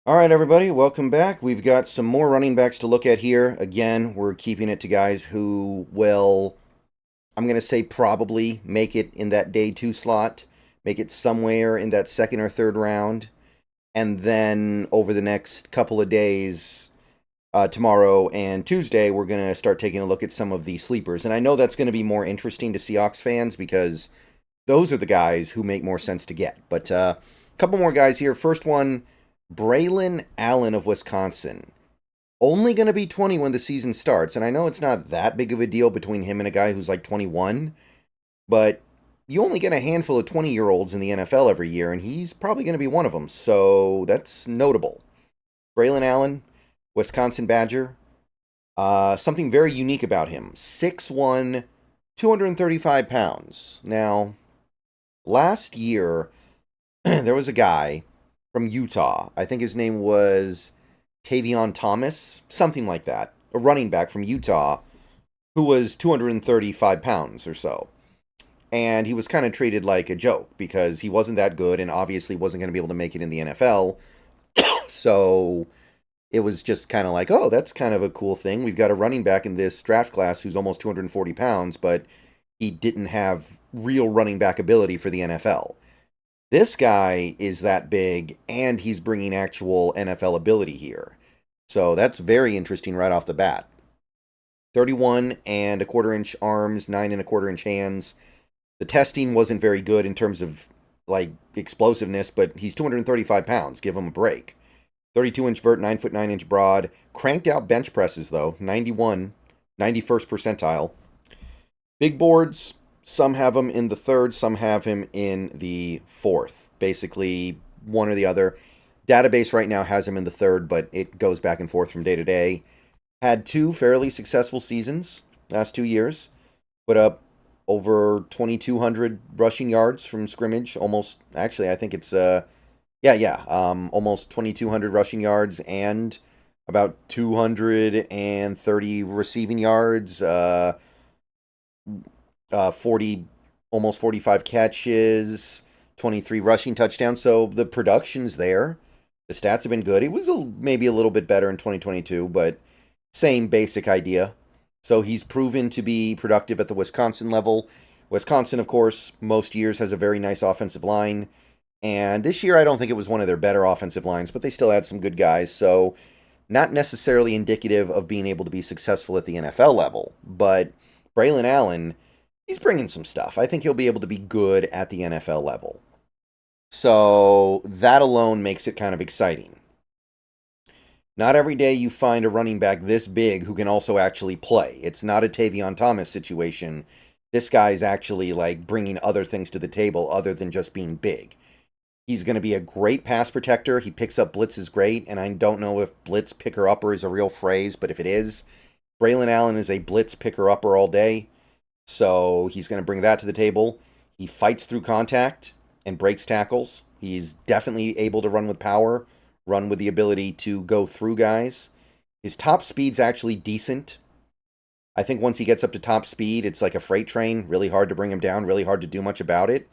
All right, everybody, welcome back. We've got some more running backs to look at here. Again, we're keeping it to guys who will, I'm going to say, probably make it in that day two slot, make it somewhere in that second or third round. And then over the next couple of days, tomorrow and Tuesday, we're going to start taking a look at some of the sleepers. And I know that's going to be more interesting to Seahawks fans because those are the guys who make more sense to get. But a couple more guys here. First one, Braelon Allen of Wisconsin. Only going to be 20 when the season starts. And I know it's not that big of a deal between him and a guy who's like 21, but you only get a handful of 20-year-olds in the NFL every year, and he's probably going to be one of them. So that's notable. Braelon Allen, Wisconsin Badger. Something very unique about him. 6'1", 235 pounds. Now, last year, there was a guy from Utah. I think his name was Tavion Thomas, something like that. A running back from Utah who was 235 pounds or so. And he was kind of treated like a joke because he wasn't that good and obviously wasn't going to be able to make it in the NFL. So it was just kind of like, oh, that's kind of a cool thing. We've got a running back in this draft class who's almost 240 pounds, but he didn't have real running back ability for the NFL. This guy is that big, and he's bringing actual NFL ability here. So that's very interesting right off the bat. 31 and a quarter inch arms, 9 and a quarter inch hands. The testing wasn't very good in terms of like explosiveness, but he's 235 pounds. Give him a break. 32-inch vert, 9'9" broad. Cranked out bench presses, though. 91, 91st percentile. Big boards, some have him in the third, some have him in the fourth. Basically, one or the other. Database right now has him in the third, but it goes back and forth from day to day. Had two fairly successful seasons last 2 years. Put up over 2,200 rushing yards from scrimmage. Almost, actually, I think it's almost 2,200 rushing yards and about 230 receiving yards, 40, almost 45 catches, 23 rushing touchdowns. So the production's there. The stats have been good. It was maybe a little bit better in 2022, but same basic idea. So he's proven to be productive at the Wisconsin level. Wisconsin, of course, most years has a very nice offensive line. And this year, I don't think it was one of their better offensive lines, but they still had some good guys. So, not necessarily indicative of being able to be successful at the NFL level. But Braelon Allen, he's bringing some stuff. I think he'll be able to be good at the NFL level. So, that alone makes it kind of exciting. Not every day you find a running back this big who can also actually play. It's not a Tavion Thomas situation. This guy's actually like bringing other things to the table other than just being big. He's going to be a great pass protector. He picks up blitzes great, and I don't know if blitz picker-upper is a real phrase, but if it is, Braelon Allen is a blitz picker-upper all day, so he's going to bring that to the table. He fights through contact and breaks tackles. He's definitely able to run with power, run with the ability to go through guys. His top speed's actually decent. I think once he gets up to top speed, it's like a freight train. Really hard to bring him down, really hard to do much about it.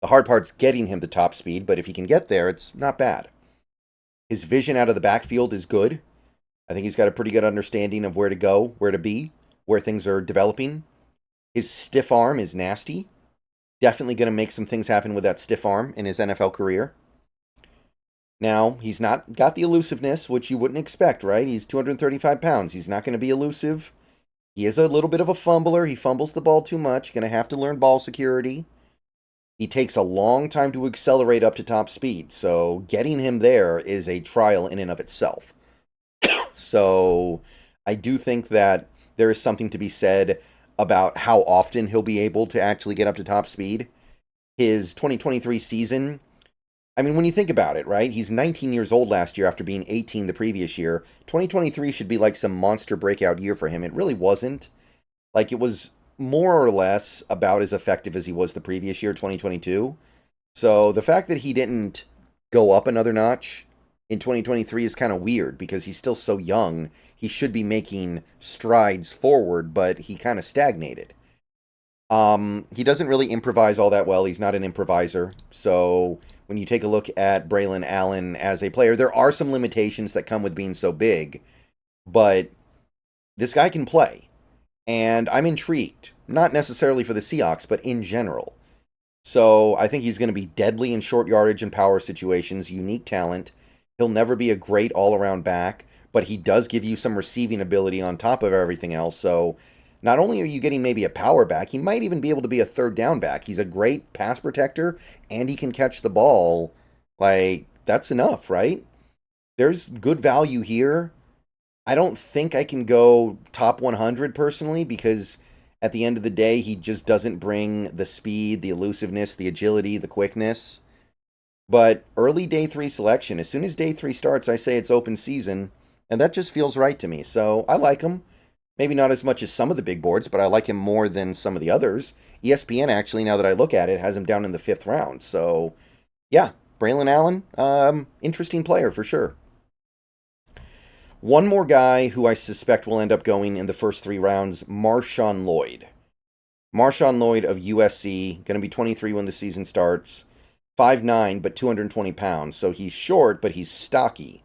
The hard part's getting him to top speed, but if he can get there, it's not bad. His vision out of the backfield is good. I think he's got a pretty good understanding of where to go, where to be, where things are developing. His stiff arm is nasty. Definitely going to make some things happen with that stiff arm in his NFL career. Now, he's not got the elusiveness, which you wouldn't expect, right? He's 235 pounds. He's not going to be elusive. He is a little bit of a fumbler. He fumbles the ball too much. Going to have to learn ball security. He takes a long time to accelerate up to top speed, so getting him there is a trial in and of itself. So I do think that there is something to be said about how often he'll be able to actually get up to top speed. His 2023 season, I mean, when you think about it, right? He's 19 years old last year after being 18 the previous year. 2023 should be like some monster breakout year for him. It really wasn't. Like, it was more or less about as effective as he was the previous year, 2022. So the fact that he didn't go up another notch in 2023 is kind of weird because he's still so young. He should be making strides forward, but he kind of stagnated. He doesn't really improvise all that well. He's not an improviser. So when you take a look at Braelon Allen as a player, there are some limitations that come with being so big, but this guy can play. And I'm intrigued, not necessarily for the Seahawks, but in general. So I think he's going to be deadly in short yardage and power situations, unique talent. He'll never be a great all-around back, but he does give you some receiving ability on top of everything else. So not only are you getting maybe a power back, he might even be able to be a third down back. He's a great pass protector, and he can catch the ball. Like, that's enough, right? There's good value here. I don't think I can go top 100 personally because at the end of the day, he just doesn't bring the speed, the elusiveness, the agility, the quickness. But early day 3 selection, as soon as day 3 starts, I say it's open season, and that just feels right to me. So I like him. Maybe not as much as some of the big boards, but I like him more than some of the others. ESPN, actually, now that I look at it, has him down in the 5th round. So, yeah, Braelon Allen, interesting player for sure. One more guy who I suspect will end up going in the first 3 rounds, MarShawn Lloyd. MarShawn Lloyd of USC, going to be 23 when the season starts. 5'9", but 220 pounds, so he's short, but he's stocky.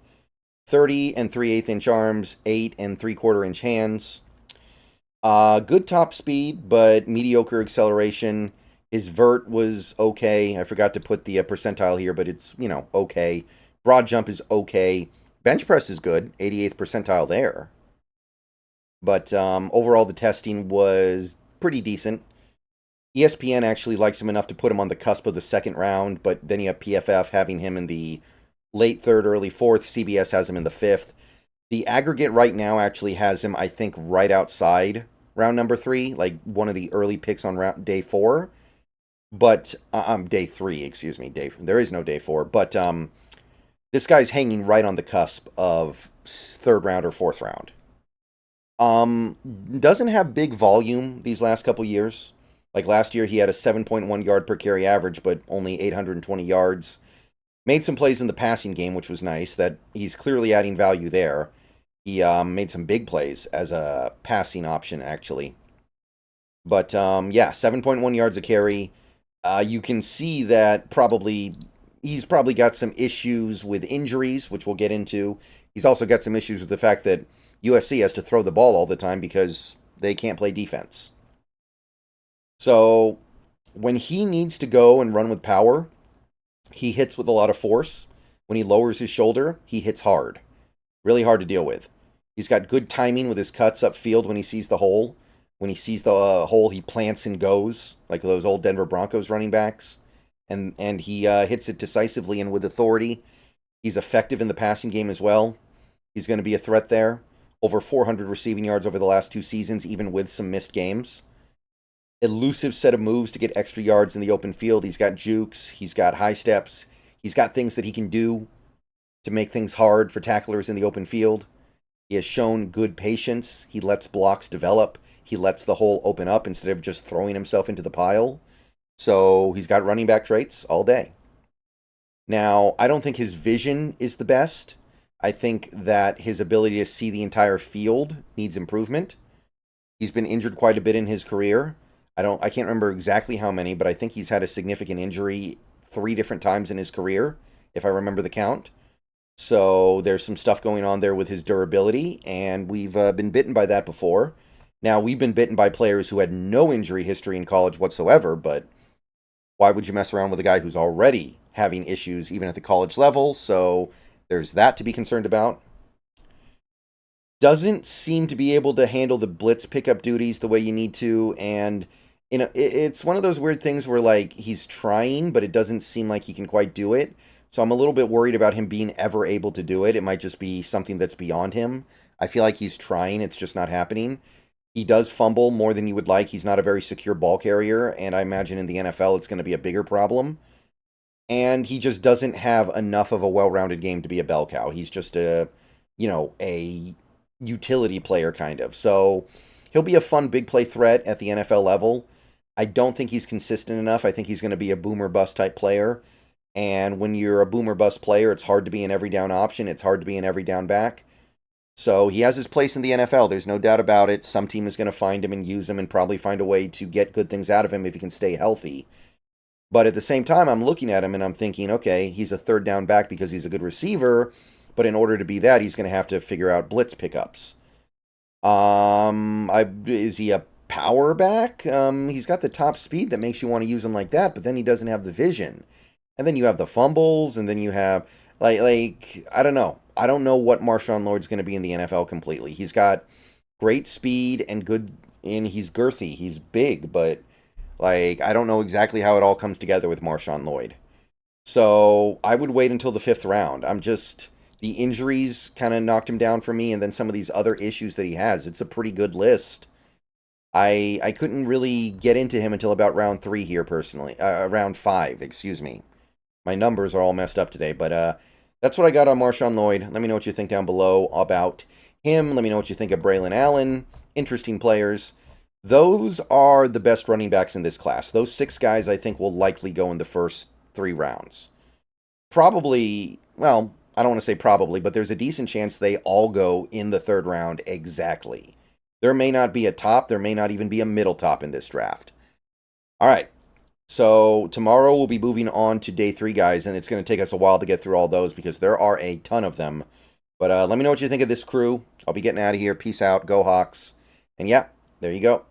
30 and 3/8 inch arms, 8 and 3/4 inch hands. Good top speed, but mediocre acceleration. His vert was okay. I forgot to put the percentile here, but it's, okay. Broad jump is okay. Bench press is good, 88th percentile there. But overall, the testing was pretty decent. ESPN actually likes him enough to put him on the cusp of the 2nd round, but then you have PFF having him in the late 3rd, early 4th. CBS has him in the 5th. The aggregate right now actually has him, I think, right outside round number 3, like one of the early picks on day 4. But, day 3, excuse me. There is no day 4. But this guy's hanging right on the cusp of 3rd round or 4th round. Doesn't have big volume these last couple years. Like last year, he had a 7.1 yard per carry average, but only 820 yards. Made some plays in the passing game, which was nice. That he's clearly adding value there. He made some big plays as a passing option, actually. But yeah, 7.1 yards a carry. You can see that he's probably got some issues with injuries, which we'll get into. He's also got some issues with the fact that USC has to throw the ball all the time because they can't play defense. So when he needs to go and run with power, he hits with a lot of force. When he lowers his shoulder, he hits hard. Really hard to deal with. He's got good timing with his cuts upfield when he sees the hole. When he sees the hole, he plants and goes, like those old Denver Broncos running backs. And he hits it decisively and with authority. He's effective in the passing game as well. He's going to be a threat there. Over 400 receiving yards over the last 2 seasons, even with some missed games. Elusive set of moves to get extra yards in the open field. He's got jukes. He's got high steps. He's got things that he can do to make things hard for tacklers in the open field. He has shown good patience. He lets blocks develop. He lets the hole open up instead of just throwing himself into the pile. So he's got running back traits all day. Now, I don't think his vision is the best. I think that his ability to see the entire field needs improvement. He's been injured quite a bit in his career. I can't remember exactly how many, but I think he's had a significant injury 3 different times in his career, if I remember the count. So there's some stuff going on there with his durability, and we've been bitten by that before. Now, we've been bitten by players who had no injury history in college whatsoever, but why would you mess around with a guy who's already having issues even at the college level? So there's that to be concerned about. Doesn't seem to be able to handle the blitz pickup duties the way you need to, and it's one of those weird things where, like, he's trying, but it doesn't seem like he can quite do it. So I'm a little bit worried about him being ever able to do it. It might just be something that's beyond him. I feel like he's trying, it's just not happening. He does fumble more than you would like. He's not a very secure ball carrier, and I imagine in the NFL it's going to be a bigger problem. And he just doesn't have enough of a well-rounded game to be a bell cow. He's just a utility player, kind of. So he'll be a fun big play threat at the NFL level. I don't think he's consistent enough. I think he's going to be a boomer bust type player. And when you're a boomer bust player, it's hard to be an every down option. It's hard to be an every down back. So he has his place in the NFL. There's no doubt about it. Some team is going to find him and use him and probably find a way to get good things out of him if he can stay healthy. But at the same time, I'm looking at him and I'm thinking, okay, he's a third down back because he's a good receiver. But in order to be that, he's going to have to figure out blitz pickups. Is he a power back? He's got the top speed that makes you want to use him like that, but then he doesn't have the vision. And then you have the fumbles, and then you have like I don't know. I don't know what MarShawn Lloyd's going to be in the NFL completely. He's got great speed and good, and he's girthy. He's big, but like I don't know exactly how it all comes together with MarShawn Lloyd. So I would wait until the 5th round. The injuries kind of knocked him down for me, and then some of these other issues that he has. It's a pretty good list. I couldn't really get into him until about round 3 here personally. Round 5, excuse me. My numbers are all messed up today, but that's what I got on MarShawn Lloyd. Let me know what you think down below about him. Let me know what you think of Braelon Allen. Interesting players. Those are the best running backs in this class. Those 6 guys I think will likely go in the first 3 rounds. Probably, well, I don't want to say probably, but there's a decent chance they all go in the 3rd round exactly. There may not be a top. There may not even be a middle top in this draft. All right. So tomorrow we'll be moving on to day 3, guys, and it's going to take us a while to get through all those because there are a ton of them. But let me know what you think of this crew. I'll be getting out of here. Peace out. Go Hawks. And yeah, there you go.